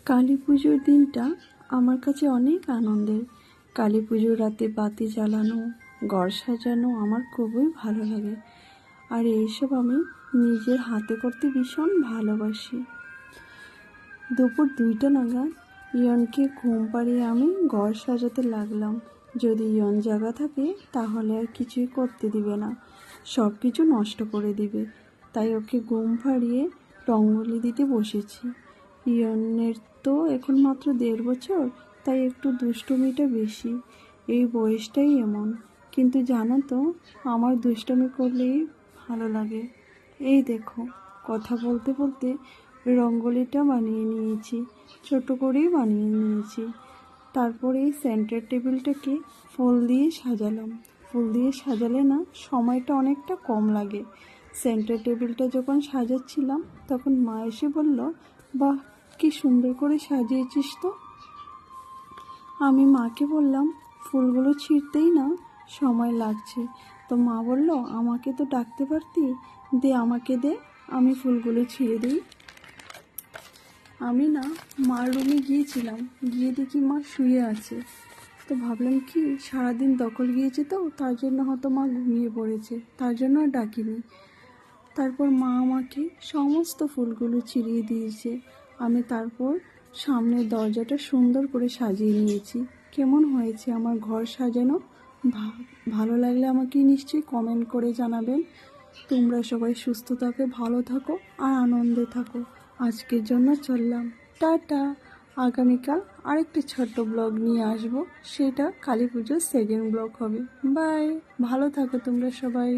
কালী পুজোর দিনটা আমার কাছে অনেক আনন্দের। কালী পুজোর রাতে বাতি জ্বালানো, ঘর সাজানো আমার খুবই ভালো লাগে। আর এইসব আমি নিজের হাতে করতে ভীষণ ভালোবাসি। দুপুর 2টা নাগাদ ইয়নকে ঘুম পাড়িয়ে আমি ঘর সাজাতে লাগলাম। যদি ইয়ন জায়গা থাকে তাহলে আর কিছুই করতে দিবে না, সব কিছু নষ্ট করে দিবে। তাই ওকে ঘুম পাড়িয়ে রঙ্গোলি দিতে বসেছি। ইয়নের তো এখন মাত্র 1.5 বছর, তাই একটু দুষ্টুমিটা বেশি। এই বয়সটাই এমন। কিন্তু জানো তো, আমার দুষ্টুমি করলেই ভালো লাগে। এই দেখো, কথা বলতে বলতে রঙ্গোলিটা বানিয়ে নিয়েছি, ছোট করেই বানিয়ে নিয়েছি। তারপরে এই সেন্টার টেবিলটাকে ফুল দিয়ে সাজালাম। ফুল দিয়ে সাজালে না সময়টা অনেকটা কম লাগে। সেন্টার টেবিলটা যখন সাজাচ্ছিলাম তখন মা এসে বলল, বাহ, কি সুন্দর করে সাজিয়েছিস তো। আমি মাকে বললাম, ফুলগুলো ছিঁড়তেই না সময় লাগছে। তো মা বলল, আমাকে তো ডাকতে পারতি, দে আমাকে দে, আমি ফুলগুলো ছিঁড়ে দিই। আমি না মার রুমে গিয়েছিলাম, গিয়ে দেখি মা শুয়ে আছে। তো ভাবলাম কি সারাদিন দখল গিয়েছে, তো তার জন্য হয়তো মা ঘুমিয়ে পড়েছে, তার জন্য আর ডাকিনি। তারপর মা আমাকে সমস্ত ফুলগুলো ছিঁড়িয়ে দিয়েছে। আমি তারপর সামনের দরজাটা সুন্দর করে সাজিয়ে নিয়েছি। কেমন হয়েছে আমার ঘর সাজানো? ভালো লাগলে আমাকে নিশ্চয়ই কমেন্ট করে জানাবেন। তোমরা সবাই সুস্থ থাকো, ভালো থাকো আর আনন্দে থাকো। আজকের জন্য চললাম, টাটা। আগামীকাল আরেকটা ছোট্ট ব্লগ নিয়ে আসবো, সেটা কালী পুজোর 2nd ব্লগ হবে। বাই, ভালো থাকো তোমরা সবাই।